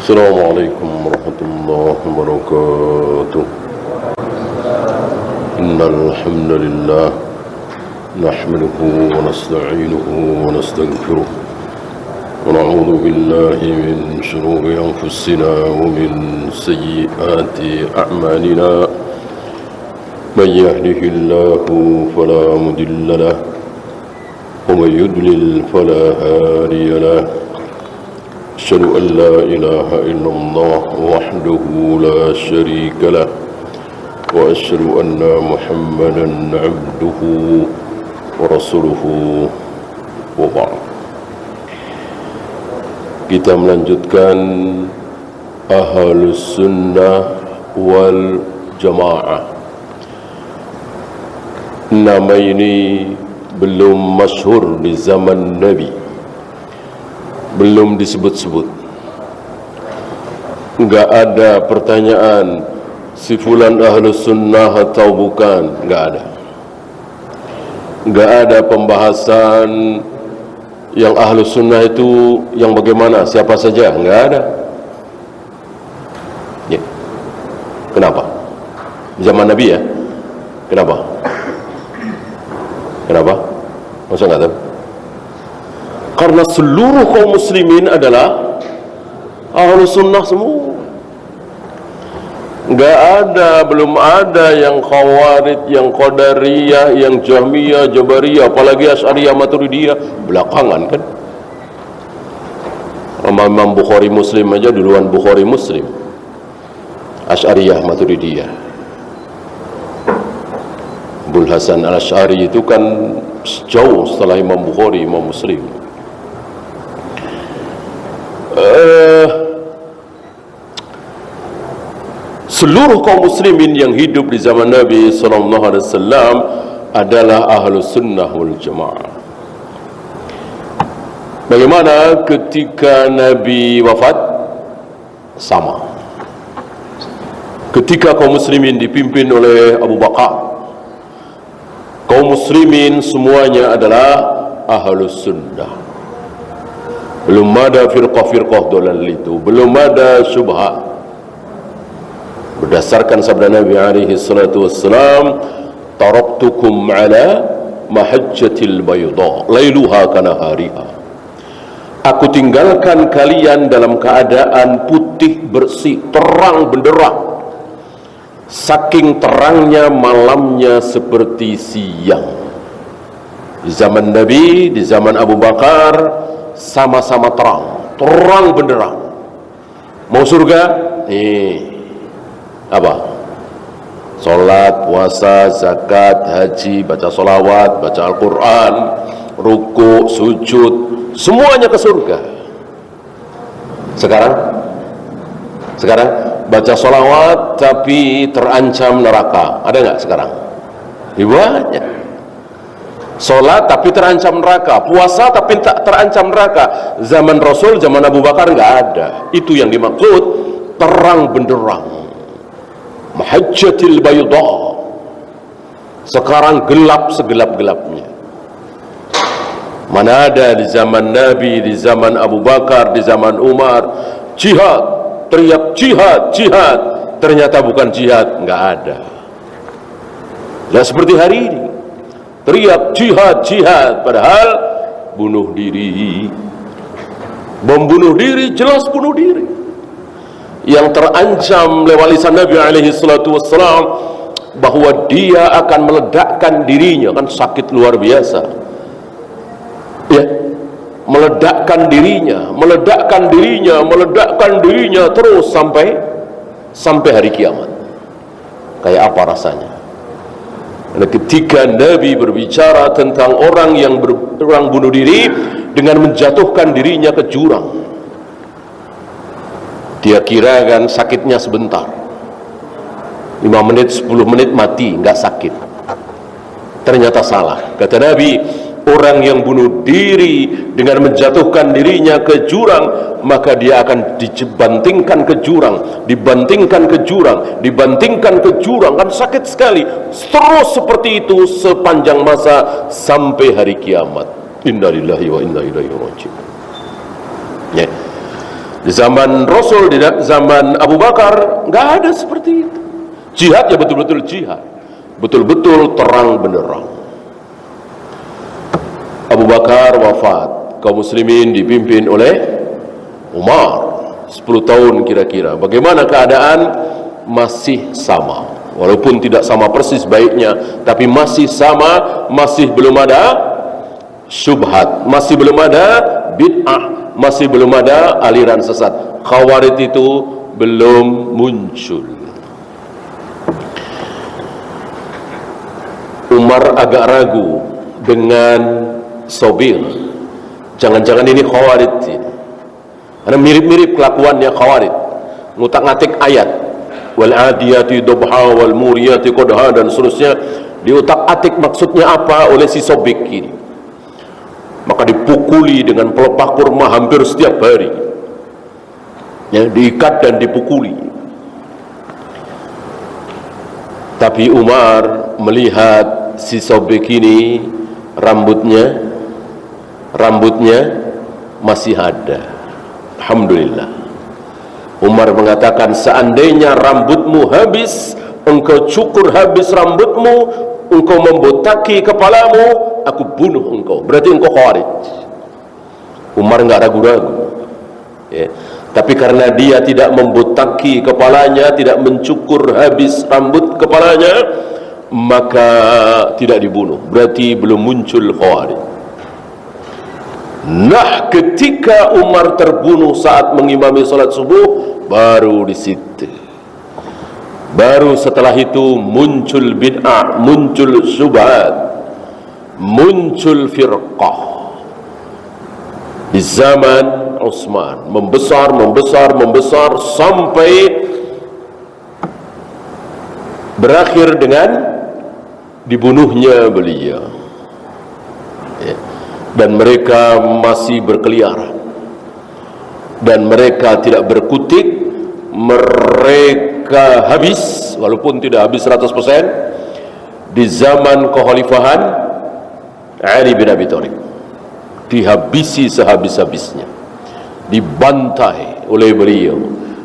السلام عليكم ورحمة الله وبركاته. إن الحمد لله نحمده ونستعينه ونستغفره ونعوذ بالله من شرور أنفسنا ومن سيئات أعمالنا. من يهده الله فلا مضل له ومن يضلل فلا هادي له. أشهد أن لا إله إلا الله وحده لا شريك له وأشهد أن محمدا عبده ورسوله وبعد. Kita melanjutkan Ahlus Sunnah wal Jamaah. Nama ini belum masyhur di zaman Nabi, belum disebut-sebut. Enggak ada pertanyaan si fulan Ahlus Sunnah atau bukan, enggak ada. Enggak ada pembahasan yang Ahlus Sunnah itu yang bagaimana, siapa saja, enggak ada. Ya. Kenapa? Zaman Nabi ya? Kenapa? Kenapa? Masa enggak tahu? Karena seluruh kaum muslimin adalah Ahlus Sunnah semua. Enggak ada, belum ada yang Khawarij, yang Qadariyah, yang Jahmiyah, Jabariyah, apalagi Asy'ariyah, Maturidiyah belakangan kan. Imam Bukhari Muslim aja duluan Bukhari Muslim. Asy'ariyah, Maturidiyah. Abul Hasan Al-Asy'ari itu kan jauh setelah Imam Bukhari, Imam Muslim. Seluruh kaum muslimin yang hidup di zaman Nabi SAW adalah Ahlus Sunnah wal Jamaah. Bagaimana ketika Nabi wafat? Sama. Ketika kaum muslimin dipimpin oleh Abu Bakar, kaum muslimin semuanya adalah Ahlus Sunnah. Belum ada firqah-firqah dolal itu, belum ada syubhat. Berdasarkan sabda Nabi alaihi salatu wassalam, taraktukum ala mahajjatil bayda lailuha kanahariha. Aku tinggalkan kalian dalam keadaan putih bersih, terang benderang, saking terangnya malamnya seperti siang. Di zaman Nabi, di zaman Abu Bakar, sama-sama terang benderang. Mau surga? Apa? Salat, puasa, zakat, haji, baca solawat, baca Al-Quran, ruku, sujud, semuanya ke surga. Sekarang baca solawat tapi terancam neraka. Ada nggak sekarang? Banyak. Salat tapi terancam neraka, puasa tapi tak terancam neraka. Zaman Rasul, zaman Abu Bakar nggak ada. Itu yang dimaksud terang benderang. Mahajjatil bayda. Sekarang gelap segelap-gelapnya. Mana ada di zaman Nabi, di zaman Abu Bakar, di zaman Umar, jihad, teriak jihad, jihad, ternyata bukan jihad, nggak ada. Nah seperti hari ini, teriak jihad, jihad, padahal bunuh diri. Membunuh diri, jelas bunuh diri. Yang terancam lewat lisan Nabi alaihi salatu wassalam bahwa dia akan meledakkan dirinya, kan sakit luar biasa ya, meledakkan dirinya terus sampai hari kiamat. Kayak apa rasanya? Dan ketika Nabi berbicara tentang orang yang bunuh diri dengan menjatuhkan dirinya ke jurang, dia kira kan sakitnya sebentar, 5 menit, 10 menit mati, nggak sakit. Ternyata salah. Kata Nabi, orang yang bunuh diri dengan menjatuhkan dirinya ke jurang, maka dia akan dibantingkan ke jurang, dibantingkan ke jurang, kan sakit sekali. Terus seperti itu sepanjang masa sampai hari kiamat. Innalillahi wa inna ilaihi raji'un. Ya. Di zaman Rasul, di zaman Abu Bakar, nggak ada seperti itu. Jihad ya betul-betul jihad, betul-betul terang benderang. Abu Bakar wafat, kaum muslimin dipimpin oleh Umar 10 tahun kira-kira. Bagaimana keadaan? Masih sama, walaupun tidak sama persis baiknya, tapi masih sama, masih belum ada syubhat, masih belum ada bid'ah, masih belum ada aliran sesat. Khawarij itu belum muncul. Umar agak ragu dengan Sobir, jangan-jangan ini Khawarij ini. Karena mirip-mirip kelakuannya Khawarij, ngutak-ngatik ayat, wal adiyati dobha wal muriyati qadha dan seterusnya, diutak-atik maksudnya apa oleh si Sobik ini. Maka dipukuli dengan pelepah kurma hampir setiap hari, ya, diikat dan dipukuli. Tapi Umar melihat si Sobik ini rambutnya masih ada. Alhamdulillah. Umar mengatakan, seandainya rambutmu habis, engkau cukur habis rambutmu, engkau membotaki kepalamu, aku bunuh engkau. Berarti engkau Khawarij. Umar nggak ragu-ragu, ya. Tapi karena dia tidak membotaki kepalanya, tidak mencukur habis rambut kepalanya, maka tidak dibunuh. Berarti belum muncul Khawarij. Nah, ketika Umar terbunuh saat mengimami salat subuh, baru di situ, baru setelah itu muncul bid'ah, muncul syubhat, muncul firqah. Di zaman Utsman membesar sampai berakhir dengan dibunuhnya beliau, ya. Dan mereka masih berkeliaran, dan mereka tidak berkutik, mereka habis, walaupun tidak habis 100%, di zaman kekhalifahan Ali bin Abi Thalib. Dihabisi sehabis-habisnya, dibantai oleh beliau,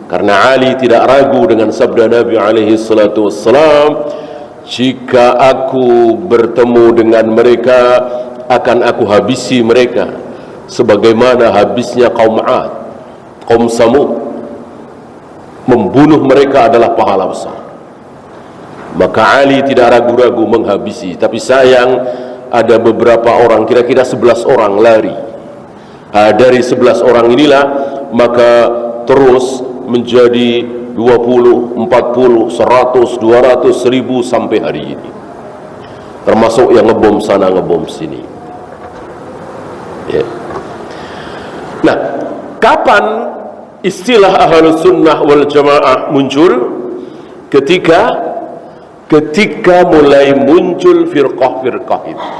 karena Ali tidak ragu dengan sabda Nabi alaihi salatu wassalam, jika aku bertemu dengan mereka, akan aku habisi mereka sebagaimana habisnya kaum 'Ad, kaum Samud. Membunuh mereka adalah pahala besar. Maka Ali tidak ragu-ragu menghabisi. Tapi sayang, ada beberapa orang, kira-kira 11 orang lari. Dari 11 orang inilah maka terus menjadi 20, 40, 100, 200, 1000 sampai hari ini. Termasuk yang ngebom sana, ngebom sini. Ya. Nah, kapan istilah Ahlus Sunnah wal Jamaah muncul? Ketika mulai muncul firqah-firqah itu,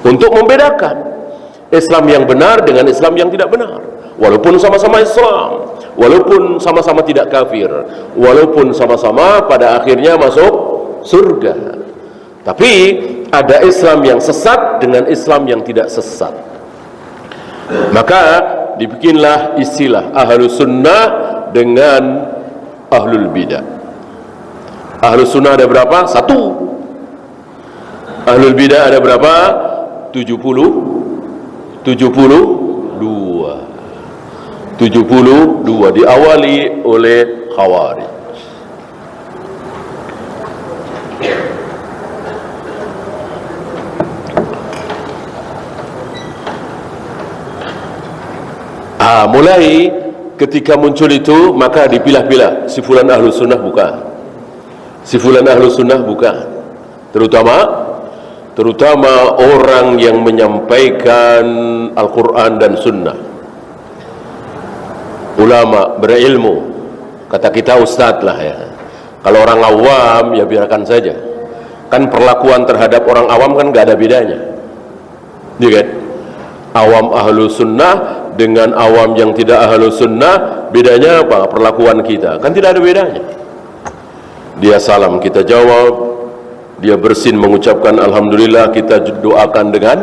untuk membedakan Islam yang benar dengan Islam yang tidak benar. Walaupun sama-sama Islam, walaupun sama-sama tidak kafir, walaupun sama-sama pada akhirnya masuk surga, tapi ada Islam yang sesat dengan Islam yang tidak sesat. Maka dibikinlah istilah Ahlus Sunnah dengan Ahlul Bidah. Ahlus Sunnah ada berapa? 1. Ahlul Bidah ada berapa? 72. Diawali oleh Khawarij. Mulai ketika muncul itu, maka dipilah-pilah, si fulan Ahlus Sunnah bukan, si fulan Ahlus Sunnah bukan. Terutama orang yang menyampaikan Al-Quran dan Sunnah, ulama berilmu. Kata kita ustadz lah ya. Kalau orang awam ya biarkan saja. Kan perlakuan terhadap orang awam kan gak ada bedanya, iya kan? Awam Ahlus Sunnah dengan awam yang tidak Ahlus Sunnah, bedanya apa? Perlakuan kita kan tidak ada bedanya. Dia salam kita jawab, dia bersin mengucapkan alhamdulillah, kita doakan dengan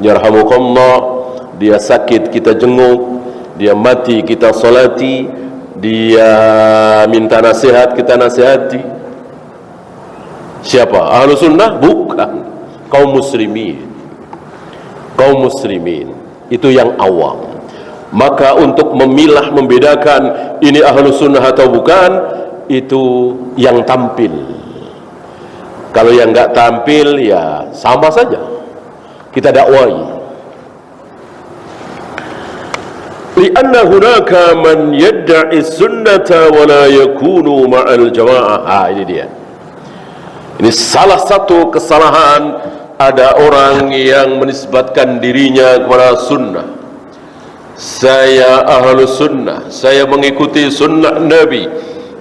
yarhamukallah. Dia sakit kita jenguk, dia mati kita salati, dia minta nasihat kita nasihati. Siapa? Ahlu sunnah? Bukan, kaum muslimin. Kaum muslimin itu yang awam. Maka untuk memilah, membedakan ini ahlu sunnah atau bukan, itu yang tampil. Kalau yang nggak tampil ya sama saja kita dakwai. Lianna hunaka man yadda'i sunnata wa la yakunu ma'al jamaah. Ini dia. Ini salah satu kesalahan, ada orang yang menisbatkan dirinya kepada sunnah. Saya ahlu sunnah, saya mengikuti sunnah Nabi.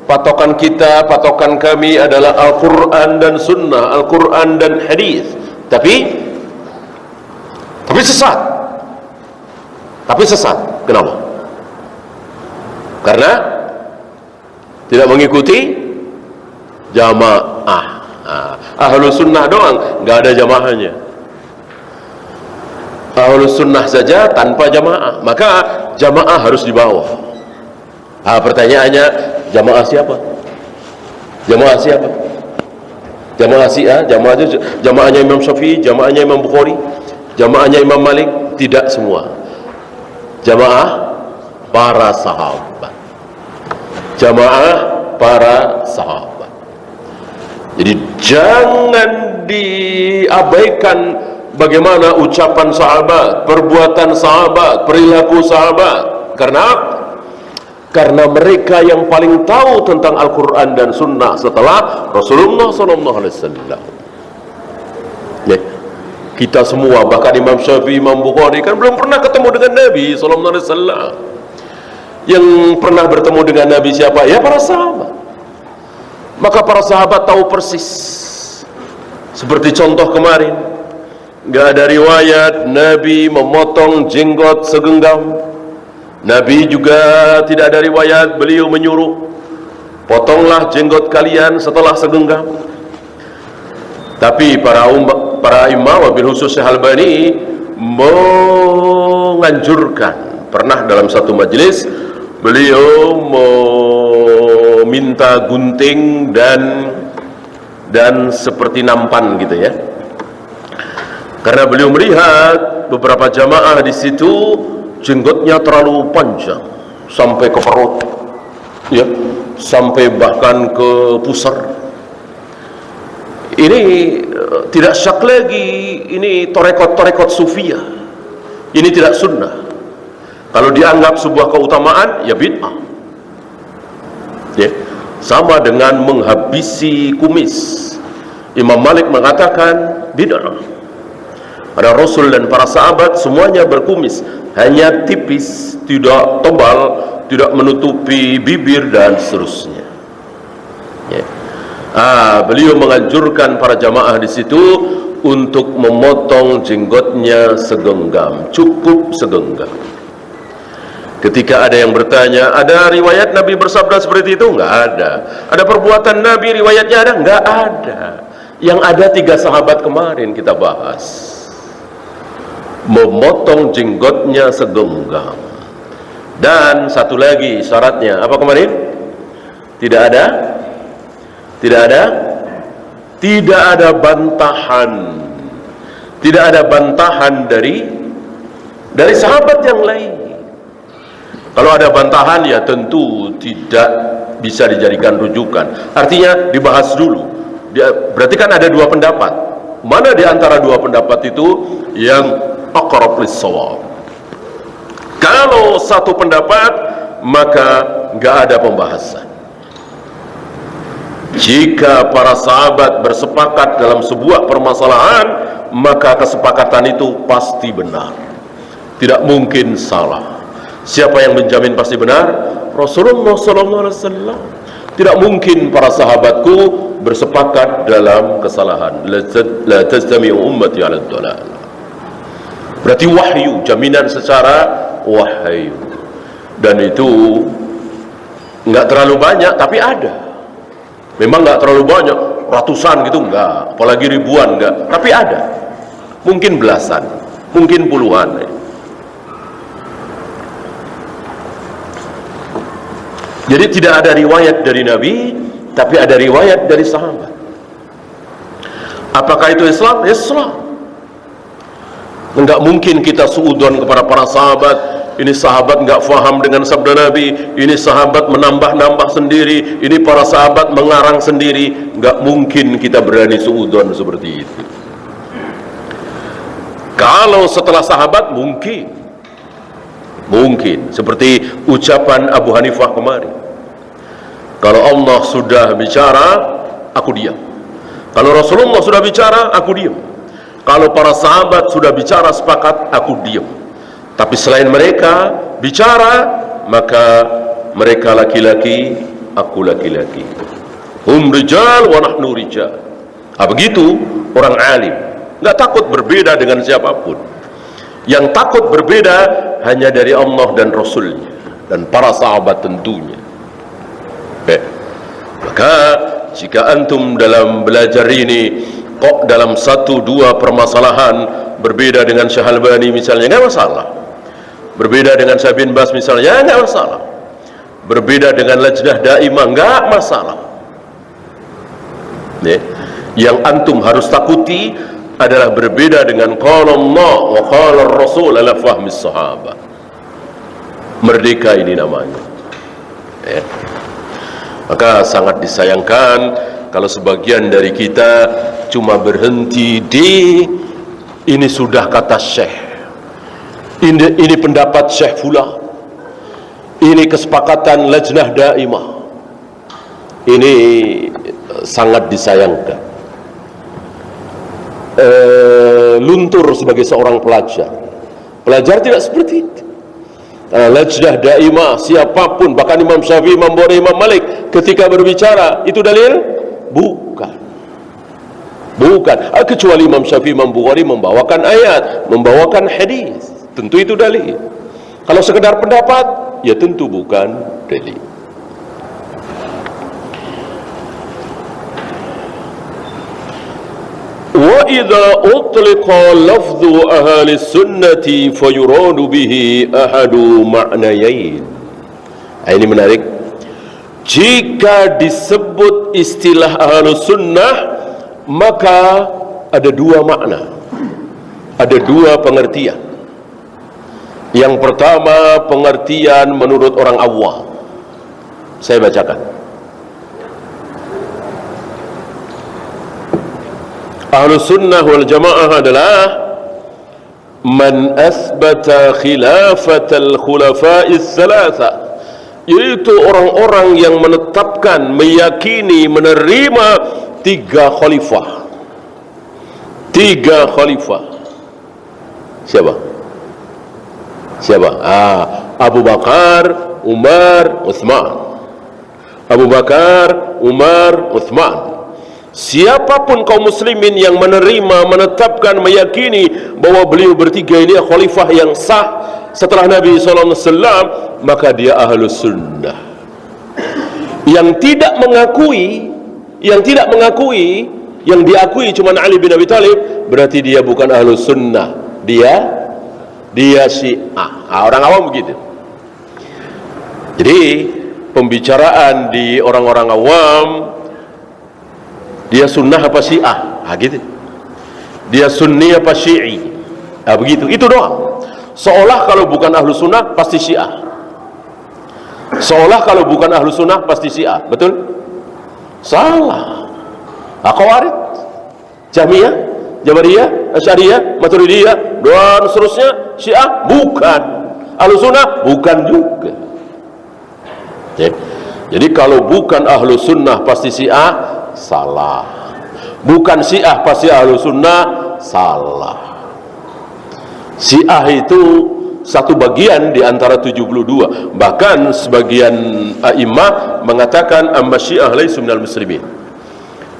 Patokan kita, patokan kami adalah Al-Quran dan sunnah, Al-Quran dan hadis. Tapi sesat. Tapi sesat. Kenapa? Karena tidak mengikuti jamaah. Ahlu sunnah doang, nggak ada jamaahnya. Ahlu sunnah saja tanpa jamaah, maka jamaah harus di bawah. Pertanyaannya, jamaah siapa? Jamaah siapa? Jamaah Syiah, jamaahnya Imam Syafi'i, jamaahnya Imam Bukhari, jamaahnya Imam Malik? Tidak semua. Jamaah para sahabat. Jamaah para sahabat. Jadi jangan diabaikan bagaimana ucapan sahabat, perbuatan sahabat, perilaku sahabat. Karena mereka yang paling tahu tentang Al-Quran dan Sunnah setelah Rasulullah SAW. Ya, kita semua, bahkan Imam Syafi'i, Imam Bukhari kan belum pernah ketemu dengan Nabi SAW. Yang pernah bertemu dengan Nabi siapa? Ya para sahabat. Maka para sahabat tahu persis. Seperti contoh kemarin, nggak ada riwayat Nabi memotong jenggot segenggam. Nabi juga tidak ada riwayat beliau menyuruh, potonglah jenggot kalian setelah segenggam. Tapi para imam, wabil khusus Syekh Albani, menganjurkan. Pernah dalam satu majelis beliau meminta gunting dan seperti nampan gitu ya, karena beliau melihat beberapa jamaah di situ jenggotnya terlalu panjang sampai ke perut, ya, sampai bahkan ke pusar. Ini tidak syak lagi, ini torekot sufiyah. Ini tidak sunnah. Kalau dianggap sebuah keutamaan, ya bid'ah. Ya, sama dengan menghabisi kumis. Imam Malik mengatakan bid'ah. Para Rasul dan para sahabat semuanya berkumis, hanya tipis, tidak tebal, tidak menutupi bibir dan seterusnya. Ya. Beliau menganjurkan para jamaah di situ untuk memotong jenggotnya segenggam, cukup segenggam. Ketika ada yang bertanya, ada riwayat Nabi bersabda seperti itu? Enggak ada. Ada perbuatan Nabi riwayatnya ada? Enggak ada. Yang ada 3 sahabat kemarin kita bahas. Memotong jenggotnya segenggam. Dan satu lagi syaratnya, apa kemarin? Tidak ada? Tidak ada? Tidak ada bantahan. Tidak ada bantahan dari sahabat yang lain. Kalau ada bantahan ya tentu tidak bisa dijadikan rujukan. Artinya dibahas dulu. Berarti kan ada 2 pendapat. Mana di antara 2 pendapat itu yang aqrab lis-shawab? Kalau satu pendapat, maka nggak ada pembahasan. Jika para sahabat bersepakat dalam sebuah permasalahan, maka kesepakatan itu pasti benar, tidak mungkin salah. Siapa yang menjamin pasti benar? Rasulullah SAW. Tidak mungkin para sahabatku bersepakat dalam kesalahan. La tajtami'u ummati 'ala ad-dhalal. Berarti wahyu, jaminan secara wahyu. Dan itu enggak terlalu banyak, tapi ada. Memang enggak terlalu banyak, ratusan gitu enggak, apalagi ribuan enggak, tapi ada. Mungkin belasan, mungkin puluhan. Jadi tidak ada riwayat dari Nabi, tapi ada riwayat dari sahabat. Apakah itu Islam? Islam. Enggak mungkin kita suudon kepada para sahabat. Ini sahabat enggak faham dengan sabda Nabi, ini sahabat menambah-nambah sendiri, ini para sahabat mengarang sendiri. Enggak mungkin kita berani suudon seperti itu. Kalau setelah sahabat mungkin seperti ucapan Abu Hanifah kemarin, kalau Allah sudah bicara, aku diam. Kalau Rasulullah sudah bicara, aku diam. Kalau para sahabat sudah bicara sepakat, aku diam. Tapi selain mereka bicara, maka mereka laki-laki, aku laki-laki. Hum rijal wa nahnu rijal. Begitu orang alim, nggak takut berbeda dengan siapapun. Yang takut berbeda hanya dari Allah dan Rasulnya dan para sahabat tentunya. Maka jika antum dalam belajar ini kok dalam 1-2 permasalahan berbeda dengan Syekh Albani misalnya, nggak masalah. Berbeda dengan Syekh bin Bas misalnya, nggak masalah. Berbeda dengan Lajnah Daimah, nggak masalah. Yang antum harus takuti adalah berbeda dengan qala Allah wa qala Rasul ala fahmi sahabat. Merdeka ini namanya. Maka sangat disayangkan kalau sebagian dari kita cuma berhenti di ini sudah kata Syekh, ini pendapat Syekh Fulan, ini kesepakatan Lajnah Daimah. Ini sangat disayangkan. Luntur sebagai seorang pelajar. Pelajar tidak seperti itu. Lajnah Daimah, siapapun, bahkan Imam Syafi'i, Imam Bukhari, Imam Malik ketika berbicara, itu dalil? Bukan. Kecuali Imam Syafi'i, Imam Bukhari membawakan ayat, membawakan hadis, tentu itu dalil. Kalau sekedar pendapat, ya tentu bukan dalil. Wa idza utliqa lafdhu ahli sunnati fayuradu bihi ahadu ma'nayain. Ini menarik. Jika disebut istilah ahli sunnah, maka ada 2 makna, ada 2 pengertian. Yang pertama pengertian menurut orang awam. Saya bacakan. Ahlus sunnah wal jamaah adalah man asbata khilafatal khulafa'is salasa, yaitu orang-orang yang menetapkan, meyakini, menerima 3 khalifah. 3 khalifah. Siapa? Abu Bakar, Umar, Utsman. Abu Bakar, Umar, Utsman. Siapapun kaum muslimin yang menerima, menetapkan, meyakini bahwa beliau bertiga ini khalifah yang sah setelah Nabi SAW, maka dia ahlus sunnah. Yang tidak mengakui, yang diakui cuma Ali bin Abi Thalib, berarti dia bukan ahlus sunnah, dia Syiah. Orang awam begitu. Jadi pembicaraan di orang-orang awam, dia sunnah apa Syiah? Gitu. Dia sunni apa Syi'i? Begitu. Itu doang. Seolah kalau bukan ahlu sunnah pasti Syiah. Seolah kalau bukan ahlu sunnah pasti Syiah. Betul? Salah. Khawarij, Jahmiyah, Jabariyah, Asy'ariyah, Maturidiyah, dan seterusnya Syiah bukan. Ahlu sunnah bukan juga. Jadi kalau bukan ahlu sunnah pasti Syiah, salah. Bukan Syiah pasti ahlu sunnah, salah. Syiah itu satu bagian di antara 72. Bahkan sebagian a'imah mengatakan amma Syiah laisu minal muslimin.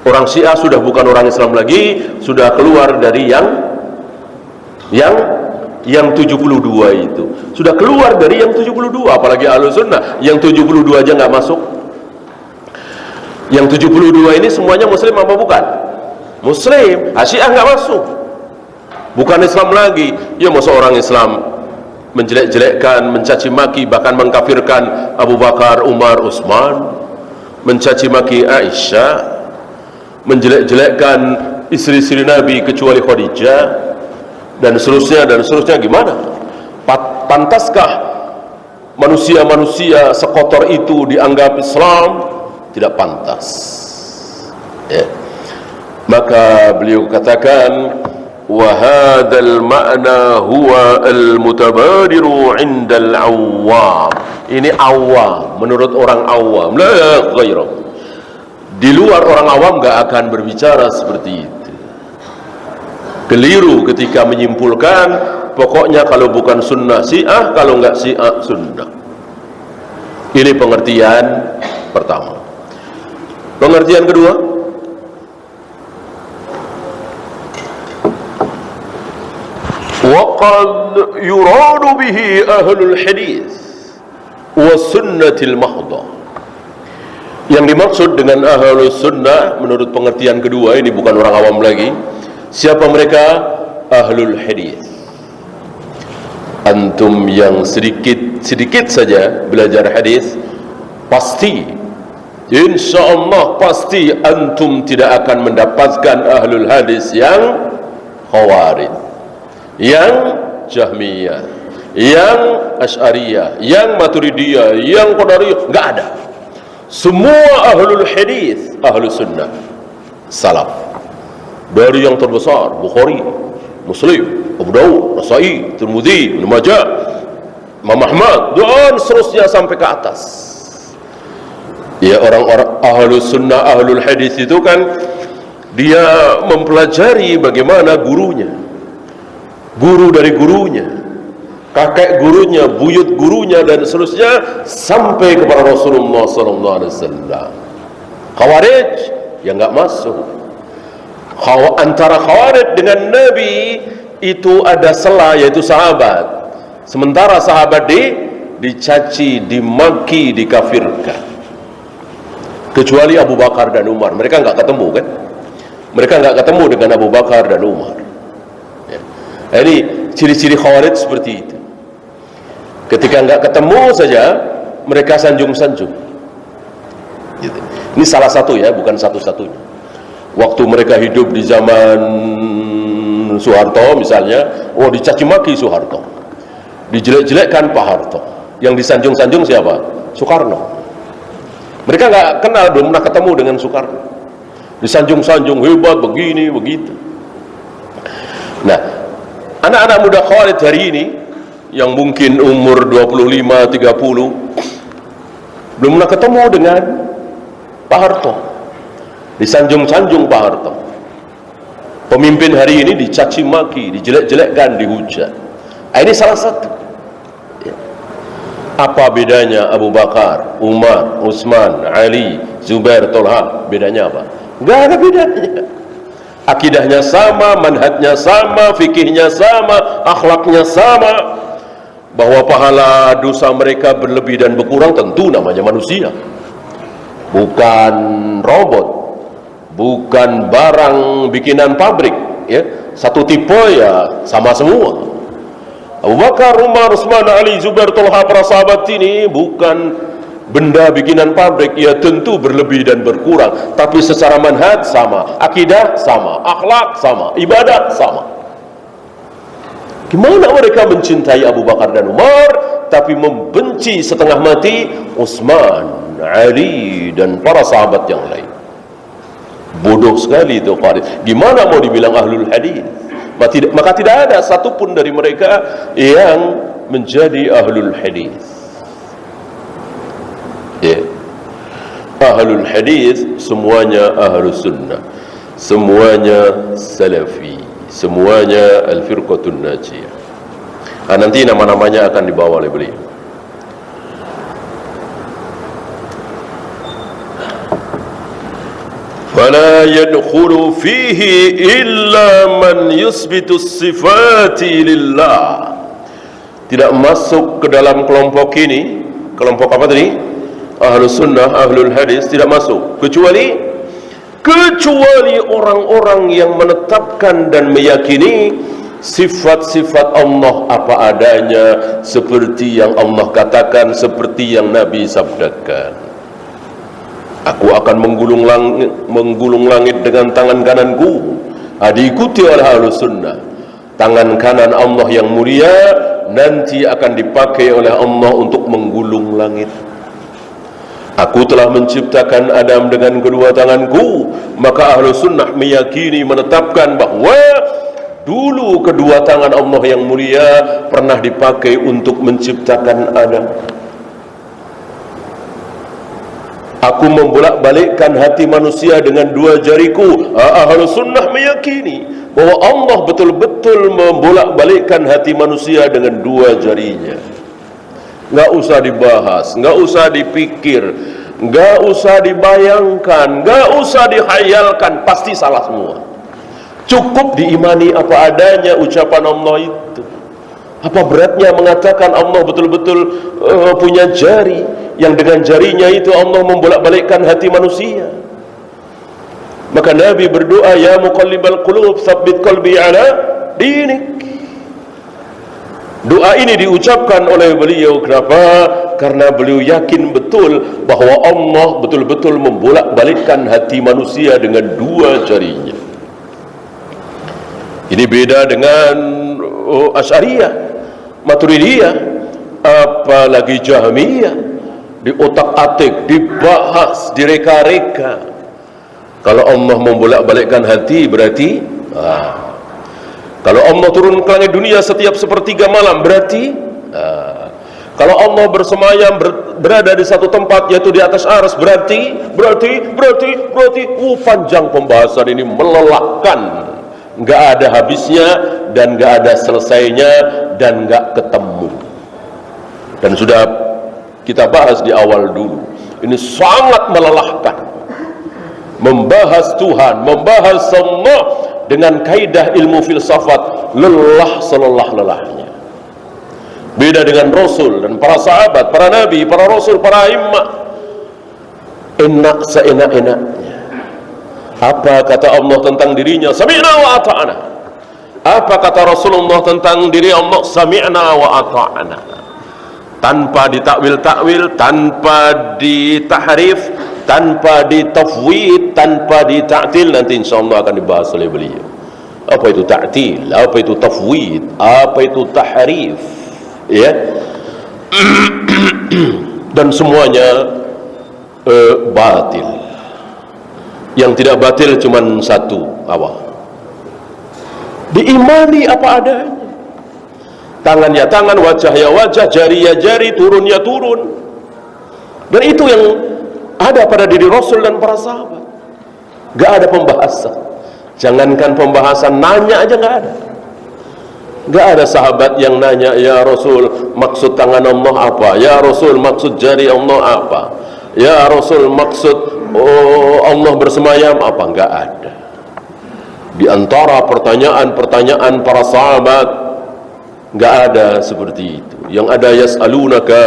Orang Syiah sudah bukan orang Islam lagi, sudah keluar dari yang 72 itu. Sudah keluar dari yang 72, apalagi ahlu sunnah. Yang 72 aja nggak masuk. Yang 72 ini semuanya muslim apa bukan? Muslim. Syiah nggak masuk, bukan Islam lagi. Ya masa orang Islam menjelek-jelekkan, mencaci maki, bahkan mengkafirkan Abu Bakar, Umar, Utsman, mencaci maki Aisyah, menjelek-jelekkan istri-istri Nabi kecuali Khadijah, dan seterusnya. Gimana? Pantaskah manusia-manusia sekotor itu dianggap Islam? Tidak pantas. Ya. Maka beliau katakan, wa hadzal ma'na huwa al-mutabadiru 'inda al-awwam. Ini awam, menurut orang awam, la ghairu. Di luar orang awam enggak akan berbicara seperti itu. Keliru ketika menyimpulkan pokoknya kalau bukan sunnah Syiah, kalau enggak Syiah sunnah. Ini pengertian pertama. Pengertian kedua, وَقَدْ يُرَادُ بِهِ أَهْلُ الْحَدِيثِ وَسُنَّةِ الْمَحْضَةِ. Yang dimaksud dengan ahlu sunnah menurut pengertian kedua, ini bukan orang awam lagi. Siapa mereka? Ahlul hadis. Antum yang sedikit saja belajar hadis, pasti, insyaallah pasti antum tidak akan mendapatkan ahlul hadis yang khawarij, yang Jahmiyah, yang Asy'ariyah, yang Maturidiyah, yang Qadariyah. Enggak ada. Semua ahlul hadis, ahlus sunnah, salaf. Dari yang terbesar Bukhari, Muslim, Abu Dawud, Nasa'i, Tirmidzi, Ibnu Majah, Imam Ahmad, dan seterusnya sampai ke atas. Ya, orang-orang ahlus sunnah, ahlul hadis itu kan dia mempelajari bagaimana gurunya, guru dari gurunya, kakek gurunya, buyut gurunya, dan seterusnya sampai kepada Rasulullah SAW. Khawarij yang enggak masuk. Antara Khawarij dengan Nabi itu ada sela, yaitu sahabat. Sementara sahabat dicaci, dimaki, dikafirkan. Kecuali Abu Bakar dan Umar, mereka enggak ketemu kan? Mereka enggak ketemu dengan Abu Bakar dan Umar. Ini ciri-ciri Khawarij seperti itu. Ketika enggak ketemu saja, mereka sanjung-sanjung. Gitu. Ini salah satu ya, bukan satu-satunya. Waktu mereka hidup di zaman Soeharto misalnya, dicaci maki Soeharto, dijelek-jelekkan Pak Harto. Yang disanjung-sanjung siapa? Soekarno. Mereka enggak kenal, belum pernah ketemu dengan Soekarno. Disanjung-sanjung, hebat, begini, begitu. Nah, anak-anak muda Khawarij hari ini yang mungkin umur 25, 30 belum pernah ketemu dengan Pak Harto. Disanjung-sanjung Pak Harto. Pemimpin hari ini dicaci maki, dijelek-jelekkan, dihujat. Ini salah satu. Apa bedanya Abu Bakar, Umar, Utsman, Ali, Zubair, Tolha? Bedanya apa? Enggak ada bedanya. Akidahnya sama, manhajnya sama, fikihnya sama, akhlaknya sama. Bahwa pahala dosa mereka berlebih dan berkurang tentu namanya manusia, bukan robot, bukan barang bikinan pabrik. Ya, satu tipe ya sama semua. Abu Bakar, Umar, Utsman, Ali, Zubair, Tolha, para sahabat ini bukan benda bikinan pabrik. Ya tentu berlebih dan berkurang, tapi secara manhaj sama, akidah sama, akhlak sama, ibadah sama. Gimana mereka mencintai Abu Bakar dan Umar, tapi membenci setengah mati Utsman, Ali, dan para sahabat yang lain? Bodoh sekali itu Khawarij. Gimana mau dibilang ahlul hadis? Maka tidak ada satupun dari mereka yang menjadi ahlul hadis. Ya. Ahlul hadis semuanya ahlus sunnah, semuanya salafi, semuanya al-firqatun najiyah. Nanti nama-namanya akan dibawa oleh beliau. فلا يدخل فيه إلا من يثبت الصفات لله. Tidak masuk ke dalam kelompok ini. Kelompok apa tadi? Ahlus sunnah, ahlul hadis, tidak masuk kecuali orang-orang yang menetapkan dan meyakini sifat-sifat Allah apa adanya, seperti yang Allah katakan, seperti yang Nabi sabdakan. Aku akan menggulung langit dengan tangan kananku. Diikuti oleh Ahlus Sunnah. Tangan kanan Allah yang mulia nanti akan dipakai oleh Allah untuk menggulung langit. Aku telah menciptakan Adam dengan kedua tanganku. Maka Ahlus Sunnah meyakini, menetapkan bahwa dulu kedua tangan Allah yang mulia pernah dipakai untuk menciptakan Adam. Aku membolak-balikkan hati manusia dengan dua jariku. Ahlus Sunnah meyakini bahwa Allah betul-betul membolak-balikkan hati manusia dengan dua jarinya. Nggak usah dibahas, nggak usah dipikir, nggak usah dibayangkan, nggak usah dihayalkan, pasti salah semua. Cukup diimani apa adanya ucapan Allah itu. Apa beratnya mengatakan Allah betul-betul punya jari, yang dengan jarinya itu Allah membolak-balikkan hati manusia. Maka Nabi berdoa, ya muqallibal qulub tsabbit qalbi ala dinik. Doa ini diucapkan oleh beliau. Kenapa? Karena beliau yakin betul bahwa Allah betul-betul membolak-balikkan hati manusia dengan dua jarinya. Ini beda dengan Asy'ariyah, Maturidiyah, apalagi Jahmiyah. Diotak-atik, dibahas, direka-reka. Kalau Allah membolak-balikkan hati berarti kalau Allah turun ke langit dunia setiap sepertiga malam berarti kalau Allah bersemayam berada di satu tempat yaitu di atas arsy berarti panjang pembahasan ini, melelahkan, nggak ada habisnya dan nggak ada selesainya dan nggak ketemu. Dan sudah kita bahas di awal dulu, ini sangat melelahkan. Membahas Tuhan, membahas semua dengan kaidah ilmu filsafat, lelah selelah-lelahnya. Beda dengan Rasul dan para sahabat, para nabi, para rasul, para imam, enak seenak-enaknya. Apa kata Allah tentang dirinya? Sami'na wa ata'na. Apa kata Rasulullah tentang diri Allah? Sami'na wa ata'na. Tanpa ditakwil-takwil, tanpa ditahrif, tanpa ditafwid, tanpa dita'til. Nanti insyaallah akan dibahas oleh beliau. Apa itu ta'til? Apa itu tafwid? Apa itu tahrif? Ya. Dan semuanya batil. Yang tidak batil cuma satu, apa? Diimani apa adanya. Tangan ya tangan, wajah ya wajah, jari ya jari, turun ya turun. Dan itu yang ada pada diri Rasul dan para sahabat. Gak ada pembahasan. Jangankan pembahasan, nanya aja gak ada. Gak ada sahabat yang nanya, ya Rasul maksud tangan Allah apa? Ya Rasul maksud jari Allah apa? Ya Rasul maksud Allah bersemayam apa? Gak ada. Di antara pertanyaan-pertanyaan para sahabat, gak ada seperti itu. Yang ada, yas'alunaka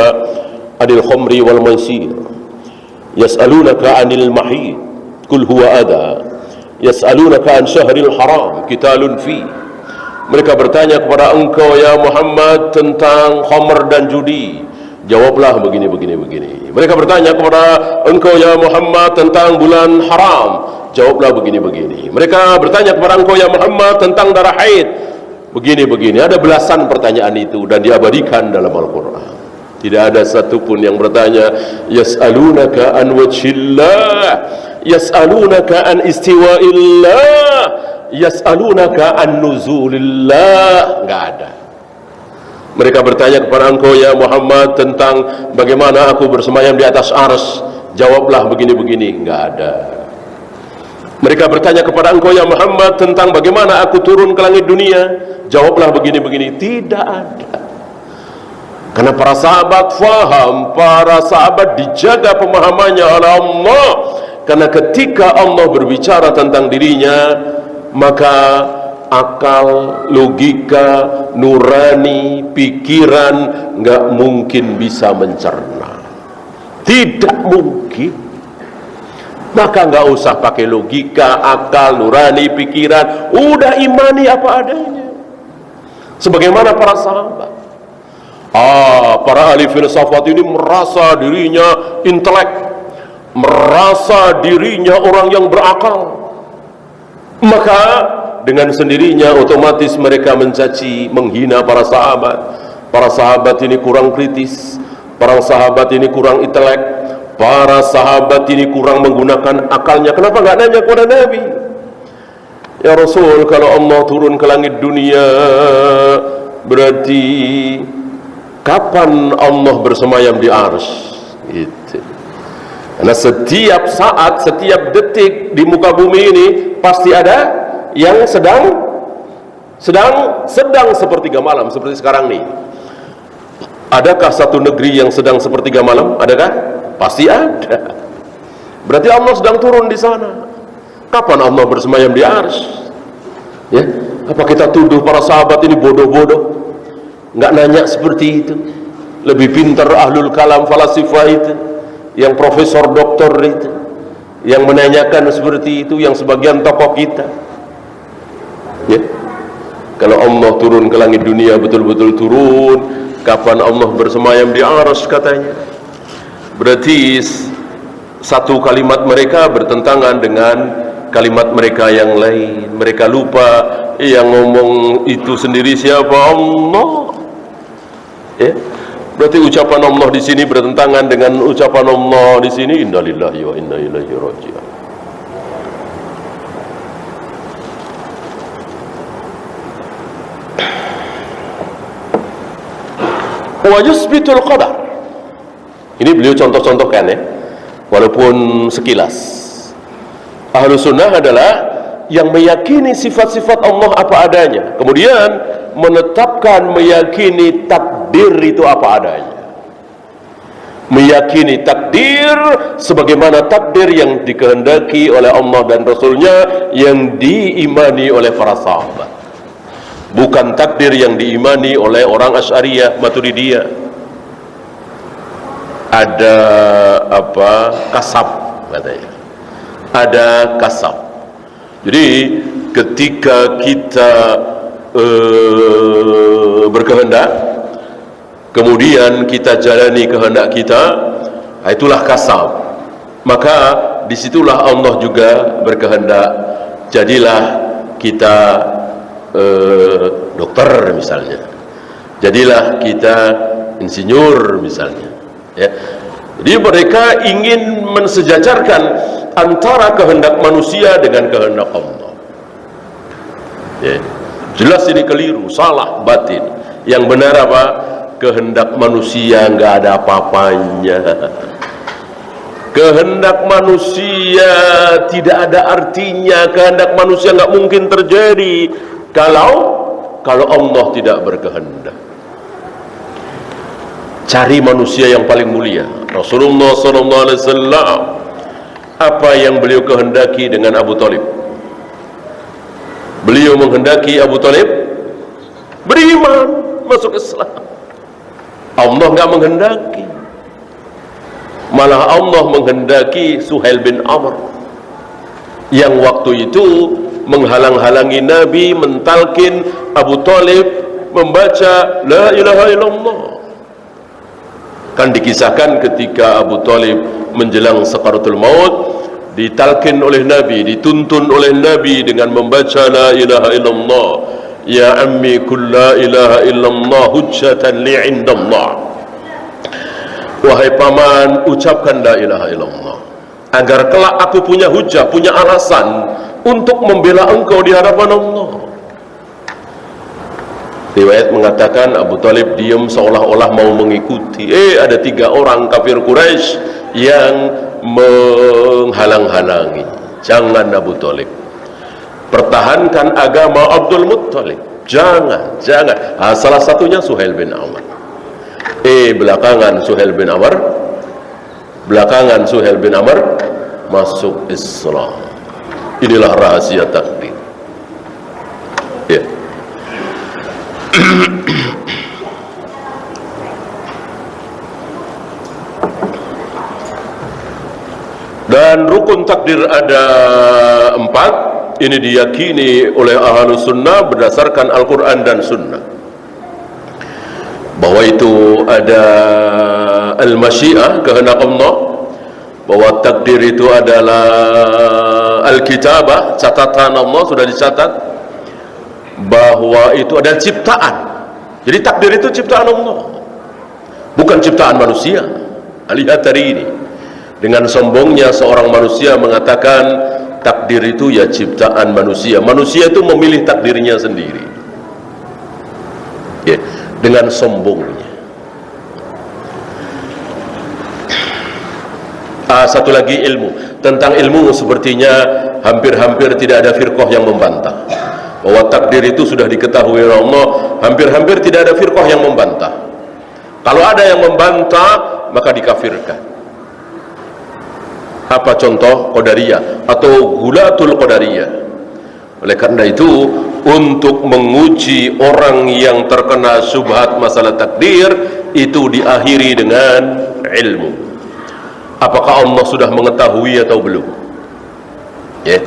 anil khamri wal maisir, yas'alunaka anil mahid, kul huwa adha, yas'alunaka an syahril haram qitalun fi. Mereka bertanya kepada engkau ya Muhammad tentang khamr dan judi, jawablah begini. Mereka bertanya kepada engkau ya Muhammad tentang bulan haram, jawablah begini. Mereka bertanya kepada engkau ya Muhammad tentang darah haid, begini. Ada belasan pertanyaan itu dan diabadikan dalam Al-Quran. Tidak ada satupun yang bertanya yas'alunaka an wajhillah, yas'alunaka an istiwa'illah, yas'alunaka an nuzulillah. Enggak ada. Mereka bertanya kepada engkau ya Muhammad tentang bagaimana aku bersemayam di atas arsy, jawablah begini. Enggak ada. Mereka bertanya kepada engkau ya Muhammad tentang bagaimana aku turun ke langit dunia, jawablah begini. Tidak ada. Karena para sahabat faham, para sahabat dijaga pemahamannya oleh Allah. Karena ketika Allah berbicara tentang dirinya, maka akal, logika, nurani, pikiran nggak mungkin bisa mencerna. Tidak mungkin. Maka nggak usah pakai logika, akal, nurani, pikiran, udah imani apa adanya. sebagaimana para sahabat. Para ahli filsafat ini merasa dirinya intelek, merasa dirinya orang yang berakal, maka dengan sendirinya otomatis mereka mencaci, menghina para sahabat. Para sahabat ini kurang kritis, para sahabat ini kurang intelek, para sahabat ini kurang menggunakan akalnya. Kenapa nggak nanya kepada Nabi? Ya Rasul, kalau Allah turun ke langit dunia, berarti kapan Allah bersemayam di arsy? Gitu. Karena setiap saat, setiap detik di muka bumi ini pasti ada yang sedang sepertiga malam, seperti sekarang nih. Adakah satu negeri yang sedang sepertiga malam? Adakah? Pasti ada. Berarti Allah sedang turun di sana. Kapan Allah bersemayam di arsy? Ya, apa kita tuduh para sahabat ini bodoh-bodoh? Nggak nanya seperti itu. Lebih pintar ahlul kalam falasifah itu, yang profesor doktor itu, yang menanyakan seperti itu, yang sebagian tokoh kita. Ya, kalau Allah turun ke langit dunia, betul-betul turun. Kapan Allah bersemayam di arsy katanya? Berarti satu kalimat mereka bertentangan dengan kalimat mereka yang lain. Mereka lupa yang ngomong itu sendiri siapa? Allah. Ya, berarti ucapan Allah di sini bertentangan dengan ucapan Allah di sini. Innalillahi wa inna ilaihi raji'un. Wa yusbitul qadar. Ini beliau contoh-contohkan ya, walaupun sekilas. Ahlus sunnah adalah yang meyakini sifat-sifat Allah apa adanya, kemudian menetapkan, meyakini takdir itu apa adanya, meyakini takdir sebagaimana takdir yang dikehendaki oleh Allah dan Rasulnya, yang diimani oleh para sahabat, bukan takdir yang diimani oleh orang Asy'ariyah, Maturidiyah. Ada kasab katanya, ada kasab. Jadi ketika kita berkehendak, kemudian kita jalani kehendak kita, itulah kasab. Maka disitulah Allah juga berkehendak, jadilah kita dokter misalnya, jadilah kita insinyur misalnya. Ya. Jadi mereka ingin mensejajarkan antara kehendak manusia dengan kehendak Allah. Ya. Jelas ini keliru, salah, batin. Yang benar apa? Kehendak manusia nggak ada apa-apanya. Kehendak manusia tidak ada artinya. Kehendak manusia nggak mungkin terjadi kalau Allah tidak berkehendak. Cari manusia yang paling mulia, Rasulullah SAW. Apa yang beliau kehendaki dengan Abu Thalib? Beliau menghendaki Abu Thalib beriman, masuk Islam. Allah nggak menghendaki, malah Allah menghendaki Suhail bin Amr yang waktu itu menghalang-halangi Nabi mentalkin Abu Thalib membaca La ilaha illallah. Kan dikisahkan ketika Abu Thalib menjelang sakaratul maut, ditalkin oleh Nabi, dituntun oleh Nabi dengan membaca La ilaha illallah. Ya ammi kul la ilaha illallah hujjatan li indallah. Wahai paman, ucapkan la ilaha illallah agar kelak aku punya hujjah, punya alasan untuk membela engkau di hadapan Allah. Riwayat mengatakan Abu Thalib diam seolah-olah mau mengikuti. Ada 3 orang kafir Quraisy yang menghalang-halangi. Jangan Abu Thalib, pertahankan agama Abdul Muttalib. Jangan. Salah satunya Suhail bin Amr. Belakangan Suhail bin Amr masuk Islam. Inilah rahasia takdir. Ya. Dan rukun takdir ada 4. Ini diyakini oleh Ahlus Sunnah berdasarkan Al-Quran dan Sunnah. bahwa itu ada al-masyiah, kehendak Allah, bahwa takdir itu adalah al-kitabah, catatan Allah sudah dicatat, bahwa itu adalah ciptaan. Jadi takdir itu ciptaan Allah, bukan ciptaan manusia. Lihat hari ini, dengan sombongnya seorang manusia mengatakan takdir itu ya ciptaan manusia. Manusia itu memilih takdirnya sendiri, ya, dengan sombongnya. Satu lagi ilmu. Tentang ilmu sepertinya hampir-hampir tidak ada firqah yang membantah bahwa takdir itu sudah diketahui oleh Allah. Hampir-hampir tidak ada firqah yang membantah. Kalau ada yang membantah, maka dikafirkan. Apa contoh? Qadariyah atau Gulatul Qadariyah. Oleh karena itu, untuk menguji orang yang terkena syubhat masalah takdir, itu diakhiri dengan ilmu. Apakah Allah sudah mengetahui atau belum? Ya.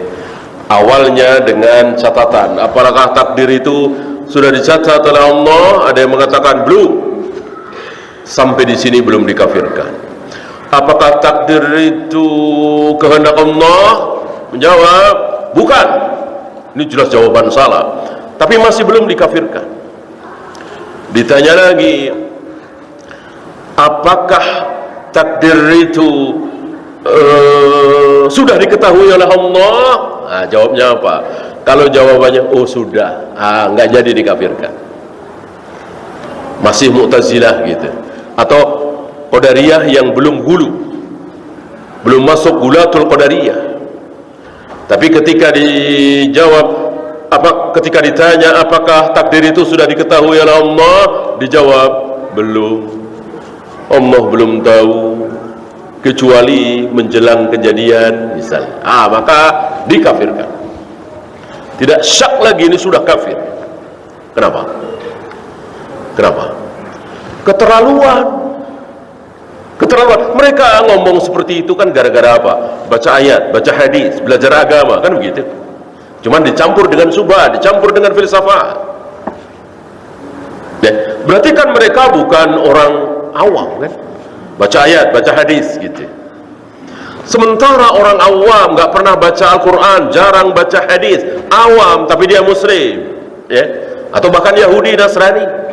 Awalnya dengan catatan. Apakah takdir itu sudah dicatat oleh Allah? Ada yang mengatakan belum. Sampai di sini belum dikafirkan. Apakah takdir itu kehendak Allah? Menjawab, bukan. Ini jelas jawaban salah. Tapi masih belum dikafirkan. Ditanya lagi, apakah takdir itu sudah diketahui oleh Allah? Nah, jawabnya apa? Kalau jawabannya oh sudah, nggak jadi dikafirkan. Masih Mu'tazilah gitu, atau Qadariyah yang belum belum masuk Gulatul Qadariyah. Tapi ketika dijawab, ketika ditanya apakah takdir itu sudah diketahui oleh Allah, dijawab belum. Allah belum tahu kecuali menjelang kejadian misalnya, maka dikafirkan. Tidak syak lagi ini sudah kafir. Kenapa? Keterlaluan. Mereka ngomong seperti itu kan gara-gara apa? Baca ayat, baca hadis, belajar agama, kan begitu. Cuman dicampur dengan subhat, dicampur dengan filsafat. Ya, berarti kan mereka bukan orang awam kan, baca ayat, baca hadis gitu. Sementara orang awam nggak pernah baca Al-Quran, jarang baca hadis, awam tapi dia Muslim, ya, atau bahkan Yahudi, Nasrani.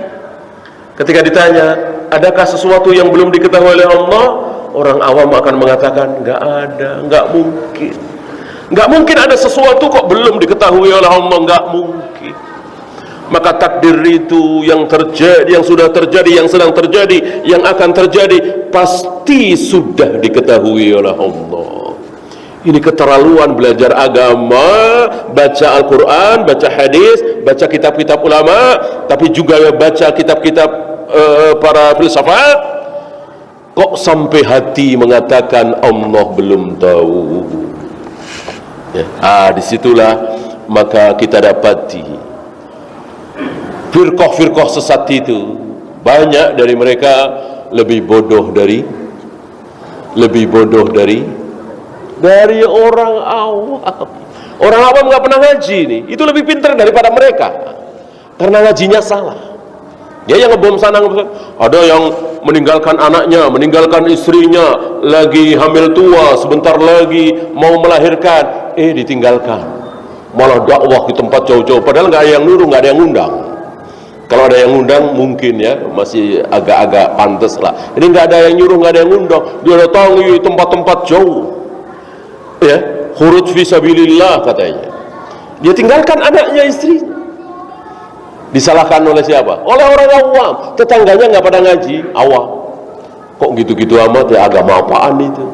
Ketika ditanya, adakah sesuatu yang belum diketahui oleh Allah? Orang awam akan mengatakan nggak ada, nggak mungkin ada sesuatu kok belum diketahui oleh Allah, nggak mungkin. Maka takdir itu yang terjadi, yang sudah terjadi, yang sedang terjadi, yang akan terjadi, pasti sudah diketahui oleh Allah. Ini keterlaluan belajar agama, baca Al-Quran, baca hadis, baca kitab-kitab ulama, tapi juga baca kitab-kitab para filsafat. Kok sampai hati mengatakan Allah belum tahu? Ya. Disitulah maka kita dapati firqah-firqah sesat itu, banyak dari mereka lebih bodoh dari orang awam. Orang awam nggak pernah ngaji nih, itu lebih pintar daripada mereka karena ngajinya salah. Dia yang ngebom sana, ada yang meninggalkan anaknya, meninggalkan istrinya, lagi hamil tua, sebentar lagi mau melahirkan, ditinggalkan, malah dakwah di tempat jauh-jauh, padahal nggak ada yang nyuruh, nggak ada yang ngundang. Kalau ada yang ngundang mungkin ya masih agak-agak pantas lah. Ini nggak ada yang nyuruh, nggak ada yang ngundang, dia datangi tempat-tempat jauh, ya, khuruj fisabilillah katanya. Dia tinggalkan anaknya, istrinya. Disalahkan oleh siapa? Oleh orang awam. Tetangganya nggak pada ngaji, awam. Kok gitu-gitu amat ya, agama apaan itu?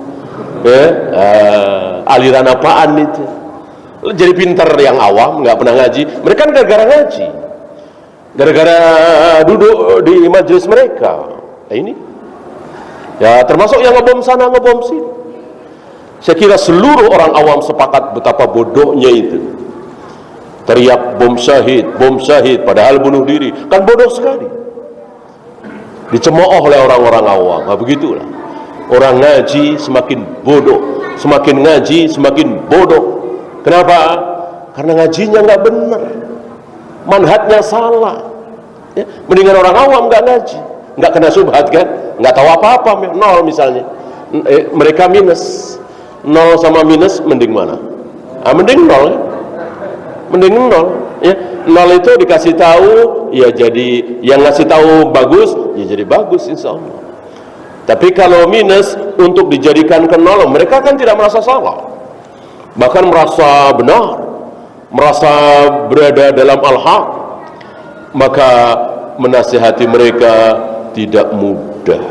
Aliran apaan itu? Jadi pintar yang awam, nggak pernah ngaji. Mereka kan gara-gara ngaji, gara-gara duduk di majelis mereka. Ini ya termasuk yang ngebom sana, ngebom sini. Saya kira seluruh orang awam sepakat betapa bodohnya itu. Teriak bom syahid, padahal bunuh diri, kan bodoh sekali. Dicemooh oleh orang-orang awam. Begitulah orang ngaji semakin bodoh, semakin ngaji semakin bodoh. Kenapa? Karena ngajinya nggak benar, manhajnya salah, ya. Mendingan orang awam nggak ngaji. nggak kena subhat kan, nggak tahu apa-apa, nol misalnya. Mereka minus, nol sama minus mending mana? Mending nol ya. Mending nol ya. Nol itu dikasih tahu ya, jadi yang ngasih tahu bagus ya jadi bagus insya Allah. Tapi kalau minus untuk dijadikan ke nol, mereka kan tidak merasa salah, bahkan merasa benar, merasa berada dalam al-haq. Maka menasihati mereka tidak mudah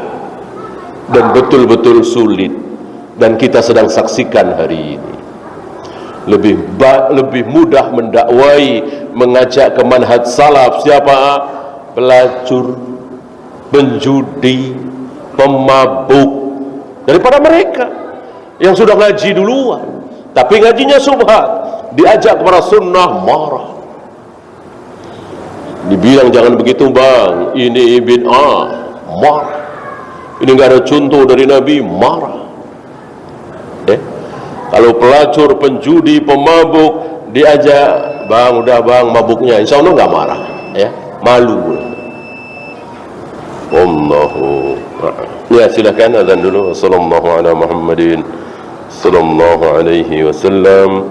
dan betul-betul sulit, dan kita sedang saksikan hari ini. Lebih mudah mendakwai, mengajak ke manhaj salaf siapa? Pelacur, penjudi, pemabuk, daripada mereka yang sudah ngaji duluan tapi ngajinya subhat, diajak kepada sunnah marah, dibilang jangan begitu bang, ini bid'ah, marah, ini nggak ada contoh dari Nabi, marah. Kalau pelacur, penjudi, pemabuk diajak, bang udah bang mabuknya, insya Allah nggak marah ya, malu. Wallahu ya, silakan azan dulu. Sallallahu ala Muhammadin sallallahu alaihi wasallam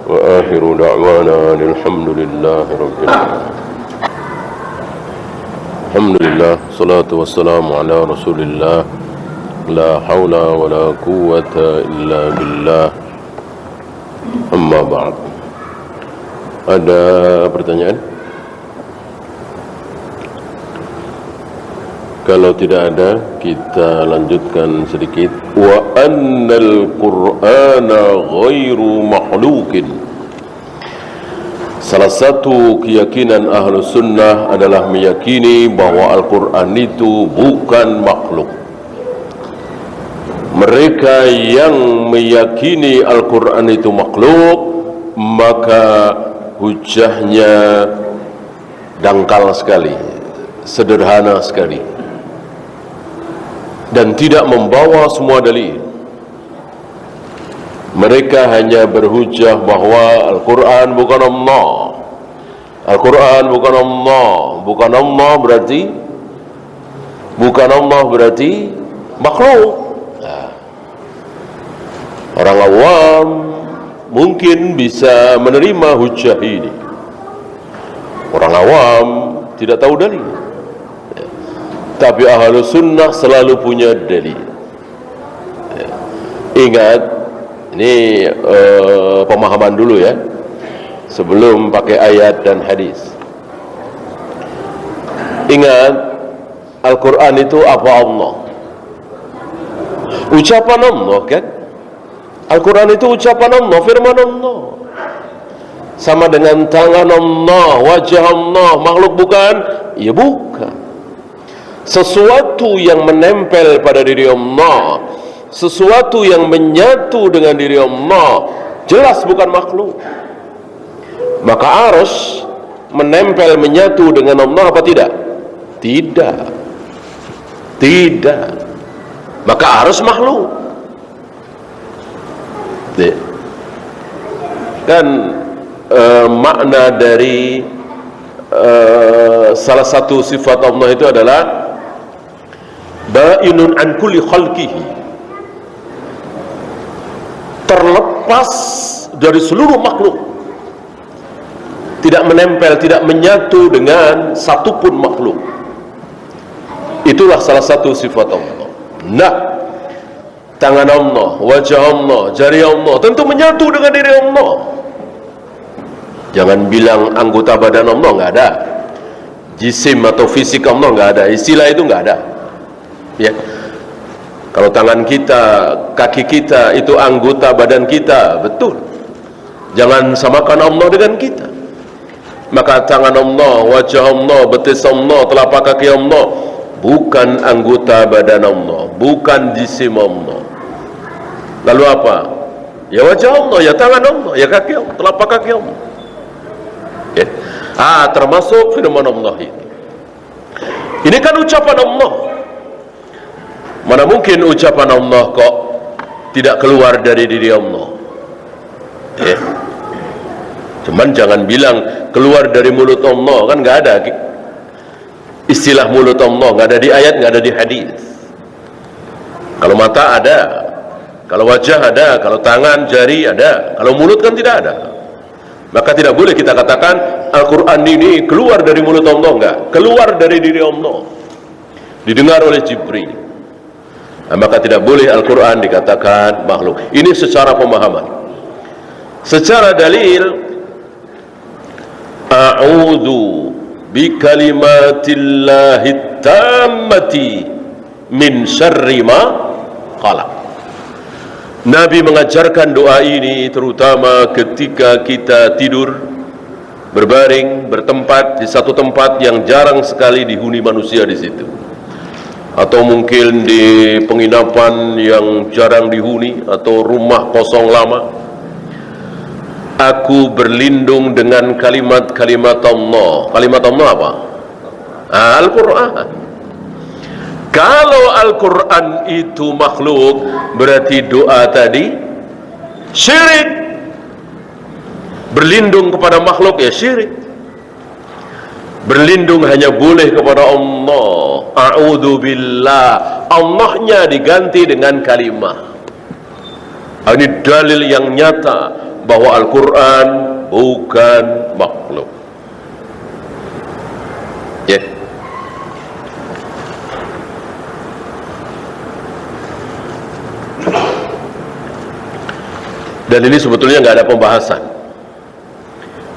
wa akhiru da'wana alhamdulillahi rabbil alamin. Alhamdulillah, salatu wassalamu ala rasulillah, la hawla wa la quwwata illa billah, amma ba'd. Ada pertanyaan? Kalau tidak ada, kita lanjutkan sedikit. Wa annal Qur'ana ghairu makhluqin. Salah satu keyakinan ahlu sunnah adalah meyakini bahwa Al-Quran itu bukan makhluk. Mereka yang meyakini Al-Quran itu makhluk, maka hujahnya dangkal sekali, sederhana sekali, dan tidak membawa semua dalil. Mereka hanya berhujah bahwa Al-Quran bukan Allah. Al-Quran bukan Allah. Bukan Allah berarti makhluk. Nah, orang awam mungkin bisa menerima hujah ini. Orang awam tidak tahu dalil, tapi ahlu sunnah selalu punya dalil. Ingat, ini pemahaman dulu ya, sebelum pakai ayat dan hadis. Ingat, Al-Quran itu apa Allah? Ucapan Allah kan? Al-Quran itu ucapan Allah, firman Allah. Sama dengan tangan Allah, wajah Allah, makhluk bukan? Ya bukan. Sesuatu yang menempel pada diri Allah, sesuatu yang menyatu dengan diri Allah, jelas bukan makhluk. Maka arsy menempel, menyatu dengan Allah apa tidak? Tidak. Tidak. Maka arsy makhluk. Dan makna dari salah satu sifat Allah itu adalah ba'inun an kulli khalqihi, terlepas dari seluruh makhluk, tidak menempel, tidak menyatu dengan satupun makhluk. Itulah salah satu sifat Allah. Nah, tangan Allah, wajah Allah, jari Allah tentu menyatu dengan diri Allah. Jangan bilang anggota badan Allah, nggak ada. Jisim atau fisik Allah nggak ada, istilah itu nggak ada ya. Kalau tangan kita, kaki kita itu anggota badan kita, betul. Jangan samakan Allah dengan kita. Maka tangan Allah, wajah Allah, betis Allah, telapak kaki Allah bukan anggota badan Allah, bukan jisim Allah. Lalu apa? Ya wajah Allah, ya tangan Allah, ya kaki Allah, telapak kaki Allah ya. Termasuk firman Allah ini. Ini kan ucapan Allah. Mana mungkin ucapan Allah kok tidak keluar dari diri Allah ya. Cuman jangan bilang keluar dari mulut Allah, kan nggak ada. Istilah mulut Allah nggak ada di ayat, nggak ada di hadis. Kalau mata ada, kalau wajah ada, kalau tangan, jari ada, kalau mulut kan tidak ada. Maka tidak boleh kita katakan Al-Quran ini keluar dari mulut Allah, enggak, keluar dari diri Allah, didengar oleh Jibril. Maka tidak boleh Al-Quran dikatakan makhluk. Ini secara pemahaman. Secara dalil, a'udzu bikalimatillahi tammati min syarri ma khalaq. Nabi mengajarkan doa ini terutama ketika kita tidur, berbaring, bertempat di satu tempat yang jarang sekali dihuni manusia di situ, atau mungkin di penginapan yang jarang dihuni, atau rumah kosong lama. Aku berlindung dengan kalimat-kalimat Allah. Kalimat Allah apa? Al-Quran. Kalau Al-Quran itu makhluk, berarti doa tadi syirik. Berlindung kepada makhluk ya syirik. Berlindung hanya boleh kepada Allah. A'udzu billah. Allahnya diganti dengan kalimah. Ini dalil yang nyata bahwa Al-Quran bukan makhluk. Ya. Dan ini sebetulnya nggak ada pembahasan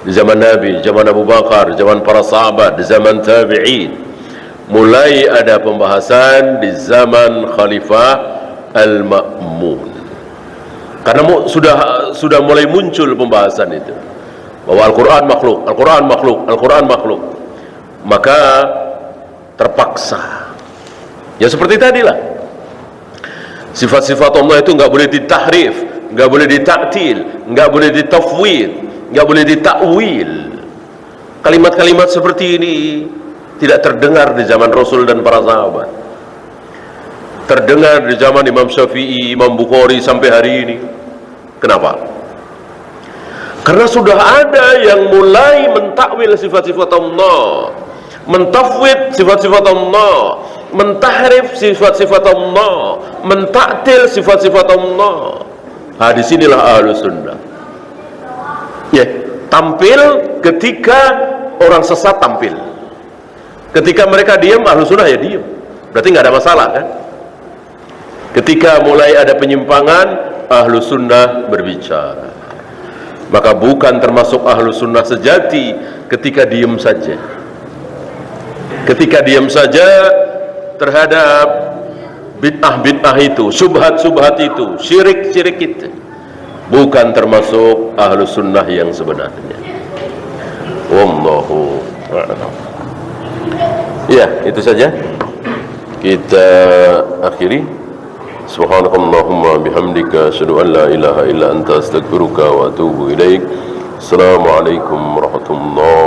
di zaman Nabi, zaman Abu Bakar, zaman para sahabat, di zaman tabi'in. Mulai ada pembahasan di zaman Khalifah Al-Ma'mun. Karena sudah mulai muncul pembahasan itu bahwa Al-Quran makhluk, Al-Quran makhluk, Al-Quran makhluk. Maka terpaksa ya seperti tadilah, sifat-sifat Allah itu nggak boleh ditahrif, nggak boleh ditaktil, nggak boleh ditafwid, nggak boleh ditakwil. Kalimat-kalimat seperti ini tidak terdengar di zaman Rasul dan para sahabat. Terdengar di zaman Imam Syafi'i, Imam Bukhari sampai hari ini. Kenapa? Karena sudah ada yang mulai mentakwil sifat-sifat Allah, mentafwid sifat-sifat Allah, mentahrif sifat-sifat Allah, mentaktil sifat-sifat Allah. Disinilah Ahlus Sunnah. Ya, tampil ketika orang sesat tampil. Ketika mereka diam, Ahlus Sunnah ya diam. Berarti nggak ada masalah kan? Ketika mulai ada penyimpangan, Ahlus Sunnah berbicara. Maka bukan termasuk Ahlus Sunnah sejati ketika diam saja. Ketika diam saja terhadap bid'ah-bid'ah itu, subhat-subhat itu, syirik-syirik itu, bukan termasuk Ahlus Sunnah yang sebenarnya. Wallahu a'lam. Ya, itu saja. Kita akhiri. Subhanakallahumma bihamdika asyhadu an la ilaha illa anta astaghfiruka wa atubu ilaik. Assalamualaikum warahmatullahi